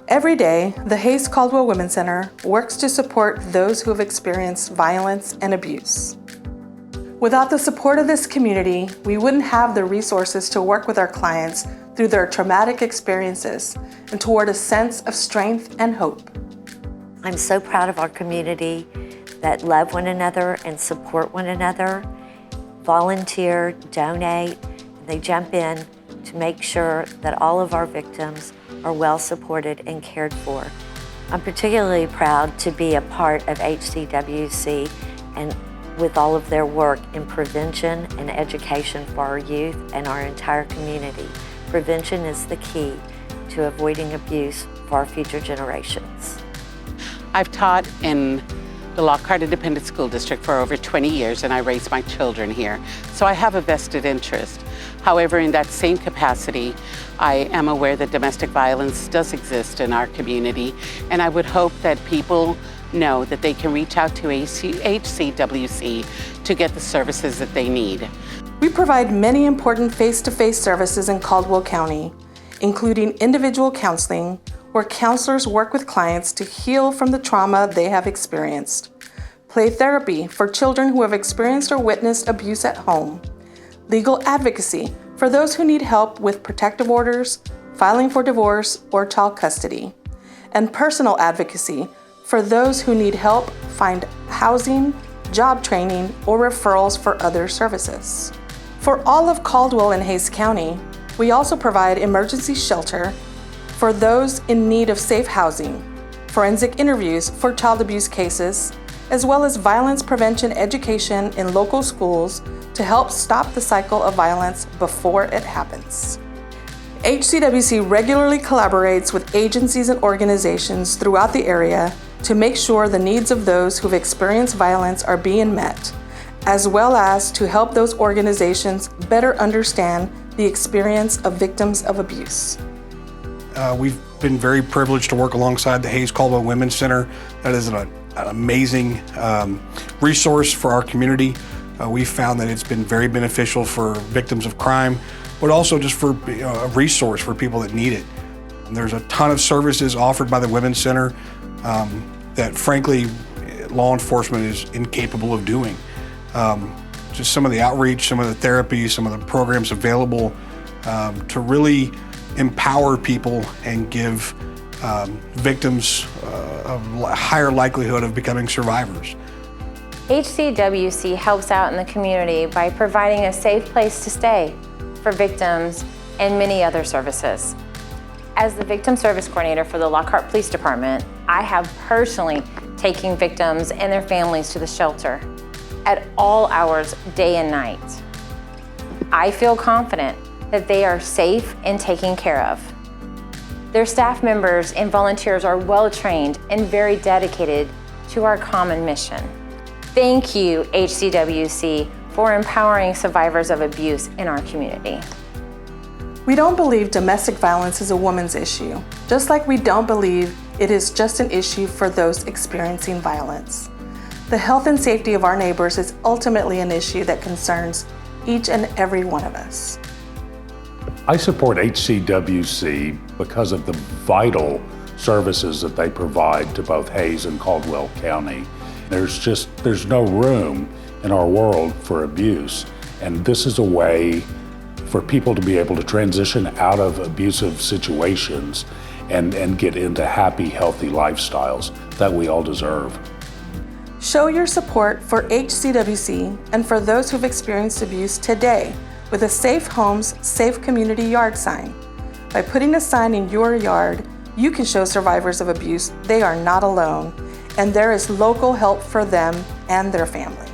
Every day, the Hays-Caldwell Women's Center works to support those who have experienced violence and abuse. Without the support of this community, we wouldn't have the resources to work with our clients through their traumatic experiences and toward a sense of strength and hope. I'm so proud of our community that love one another and support one another, volunteer, donate, they jump in to make sure that all of our victims are well supported and cared for. I'm particularly proud to be a part of HCWC and with all of their work in prevention and education for our youth and our entire community. Prevention is the key to avoiding abuse for our future generations. I've taught in the Lockhart Independent School District for over 20 years, and I raise my children here, so I have a vested interest. However, in that same capacity, I am aware that domestic violence does exist in our community, and I would hope that people know that they can reach out to HCWC to get the services that they need. We provide many important face-to-face services in Caldwell County, including individual counseling, where counselors work with clients to heal from the trauma they have experienced, play therapy for children who have experienced or witnessed abuse at home, legal advocacy for those who need help with protective orders, filing for divorce or child custody, and personal advocacy for those who need help find housing, job training, or referrals for other services. For all of Caldwell and Hays County, we also provide emergency shelter for those in need of safe housing, forensic interviews for child abuse cases, as well as violence prevention education in local schools to help stop the cycle of violence before it happens. HCWC regularly collaborates with agencies and organizations throughout the area to make sure the needs of those who've experienced violence are being met, as well as to help those organizations better understand the experience of victims of abuse. We've been very privileged to work alongside the Hays-Caldwell Women's Center. That is an amazing resource for our community. We've found that it's been very beneficial for victims of crime, but also just for a resource for people that need it. And there's a ton of services offered by the Women's Center that frankly law enforcement is incapable of doing. Just some of the outreach, some of the therapy, some of the programs available to really empower people and give victims a higher likelihood of becoming survivors. HCWC helps out in the community by providing a safe place to stay for victims and many other services. As the Victim Service Coordinator for the Lockhart Police Department, I have personally taken victims and their families to the shelter at all hours, day and night. I feel confident that they are safe and taken care of. Their staff members and volunteers are well trained and very dedicated to our common mission. Thank you, HCWC, for empowering survivors of abuse in our community. We don't believe domestic violence is a woman's issue, just like we don't believe it is just an issue for those experiencing violence. The health and safety of our neighbors is ultimately an issue that concerns each and every one of us. I support HCWC because of the vital services that they provide to both Hays and Caldwell County. There's no room in our world for abuse, and this is a way for people to be able to transition out of abusive situations and get into happy, healthy lifestyles that we all deserve. Show your support for HCWC and for those who've experienced abuse today with a Safe Homes, Safe Community yard sign. By putting a sign in your yard, you can show survivors of abuse they are not alone, and there is local help for them and their families.